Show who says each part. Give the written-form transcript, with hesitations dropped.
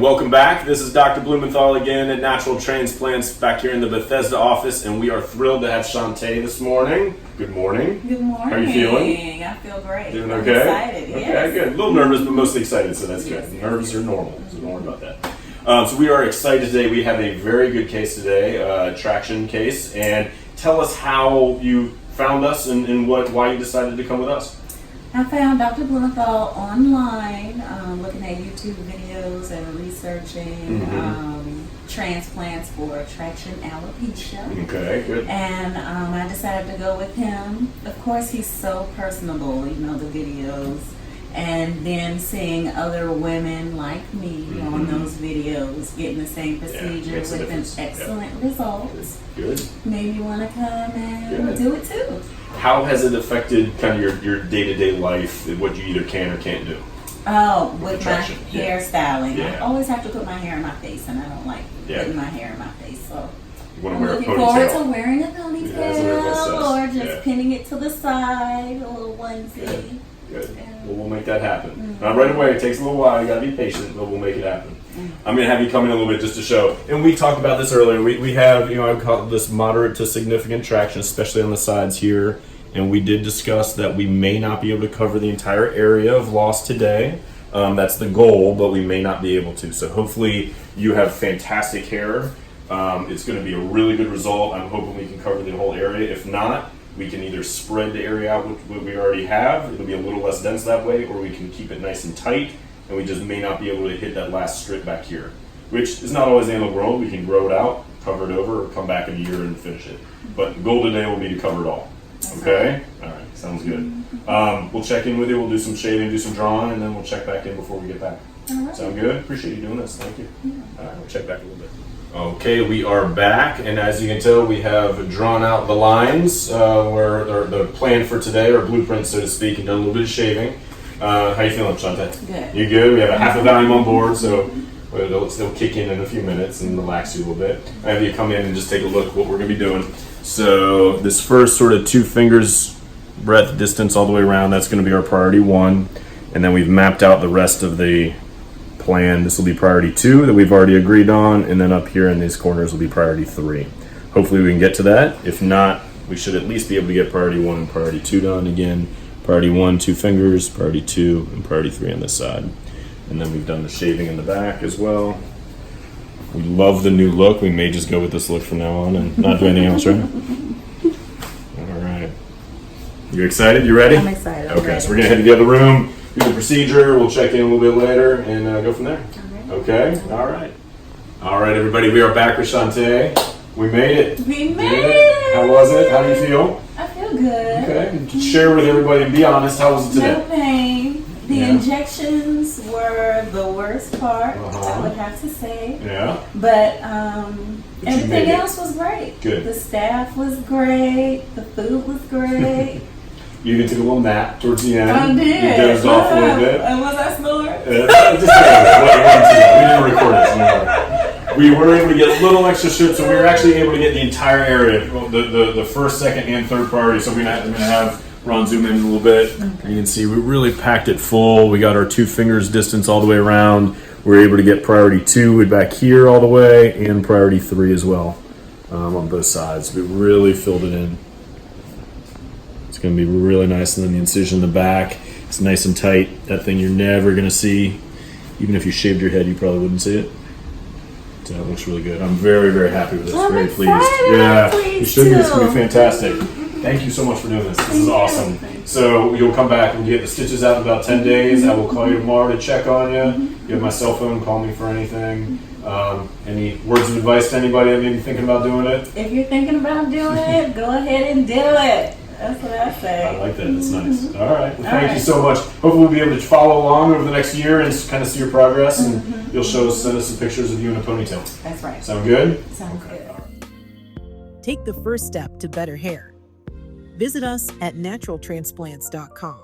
Speaker 1: welcome back. This is Dr. Blumenthal again at Natural Transplants back here in the Bethesda office, and we are thrilled to have Shante this morning. Good morning.
Speaker 2: Good morning.
Speaker 1: How are you feeling?
Speaker 2: I feel great.
Speaker 1: Doing
Speaker 2: I'm
Speaker 1: okay?
Speaker 2: excited,
Speaker 1: Okay,
Speaker 2: yes.
Speaker 1: good. A little nervous, but mostly excited, so that's good.
Speaker 2: Yes.
Speaker 1: Nerves are normal, so don't worry about that. So we are excited today. We have a very good case today, traction case, and tell us how you found us and why you decided to come with us.
Speaker 2: I found Dr. Blumenthal online, looking at YouTube videos and researching transplants for traction alopecia.
Speaker 1: Okay, good.
Speaker 2: And I decided to go with him. Of course, he's so personable, the videos. And then seeing other women like me on those videos getting the same procedure with an excellent results.
Speaker 1: Good.
Speaker 2: Made me want to come and do it too.
Speaker 1: How has it affected kind of your day-to-day life, what you either can or can't do?
Speaker 2: Oh, with my
Speaker 1: Traction.
Speaker 2: hairstyling.
Speaker 1: Yeah.
Speaker 2: I always have to put my hair in my face, and I don't like putting my hair in my face. So
Speaker 1: I'm
Speaker 2: looking forward to wearing a ponytail or just pinning it to the side, a little onesie.
Speaker 1: Good. Well, we'll make that happen. Not right away. It takes a little while. You got to be patient, but we'll make it happen. I'm going to have you come in a little bit just to show. And we talked about this earlier. We have, I call this moderate to significant traction, especially on the sides here. And we did discuss that we may not be able to cover the entire area of loss today. That's the goal, but we may not be able to. So hopefully you have fantastic hair. It's going to be a really good result. I'm hoping we can cover the whole area. If not, we can either spread the area out what we already have. It'll be a little less dense that way, or we can keep it nice and tight. And we just may not be able to hit that last strip back here, which is not always the end of the world. We can grow it out, cover it over, or come back in a year and finish it. But the goal today will be to cover it all. Okay? All right, sounds good. We'll check in with you. We'll do some shaving, do some drawing, and then we'll check back in before we get back.
Speaker 2: All right.
Speaker 1: Sound good? Appreciate you doing this. Thank you. All right, we'll check back a little bit. Okay, we are back, and as you can tell, we have drawn out the lines where the plan for today, or blueprint, so to speak, and done a little bit of shaving. How you feeling, Shante?
Speaker 2: Good.
Speaker 1: You good? We have a half a volume on board, so it'll kick in a few minutes and relax you a little bit. I have you come in and just take a look at what we're going to be doing. So this first sort of 2 fingers breadth distance all the way around, that's going to be our priority 1. And then we've mapped out the rest of the plan. This will be priority 2 that we've already agreed on. And then up here in these corners will be priority 3. Hopefully we can get to that. If not, we should at least be able to get priority 1 and priority 2 done. Again, priority 1, 2 fingers, priority 2, and priority 3 on this side. And then we've done the shaving in the back as well. We love the new look. We may just go with this look from now on and not do anything else, right? All right. You excited? You ready?
Speaker 2: I'm excited.
Speaker 1: Okay, so we're going to head to the other room, do the procedure. We'll check in a little bit later and go from there. Okay? All right. All right, everybody. We are back with Shante. We made it.
Speaker 2: We made it.
Speaker 1: How was it? How do you feel?
Speaker 2: I feel good.
Speaker 1: Okay. Share with everybody and be honest. How was it today?
Speaker 2: No pain. The injections were the worst part, I would have to say.
Speaker 1: Yeah.
Speaker 2: But everything else was great.
Speaker 1: Good.
Speaker 2: The staff was great. The food was great.
Speaker 1: You even took a little nap towards the end.
Speaker 2: I did.
Speaker 1: You dozed off a little bit.
Speaker 2: And was I snoring?
Speaker 1: Just we didn't record it. We were able to get a little extra strips, so we were actually able to get the entire area, the first, second, and third priority. So we're going to have Ron zoom in a little bit. Okay. You can see we really packed it full. We got our 2 fingers distance all the way around. We were able to get priority 2 back here all the way, and priority 3 as well on both sides. We really filled it in. It's going to be really nice, and then the incision in the back. It's nice and tight. That thing you're never going to see. Even if you shaved your head, you probably wouldn't see it. So it looks really good. I'm very, very happy with this.
Speaker 2: I'm
Speaker 1: very
Speaker 2: excited.
Speaker 1: Pleased. Yeah,
Speaker 2: Pleased
Speaker 1: you should be. It's going to
Speaker 2: too.
Speaker 1: be fantastic. Thank you so much for doing this. This is awesome. So you'll come back when you get the stitches out in about 10 days. I will call you tomorrow to check on you. You have my cell phone. Call me for anything. Any words of advice to anybody that may be thinking about doing it?
Speaker 2: If you're thinking about doing it, go ahead and do it. That's what I say.
Speaker 1: I like that. That's nice. All right. Well, thank you so much. Hopefully we'll be able to follow along over the next year and kind of see your progress. And you'll send us some pictures of you in a ponytail.
Speaker 2: That's right.
Speaker 1: Sound good?
Speaker 2: Sounds good.
Speaker 3: Take the first step to better hair. Visit us at naturaltransplants.com.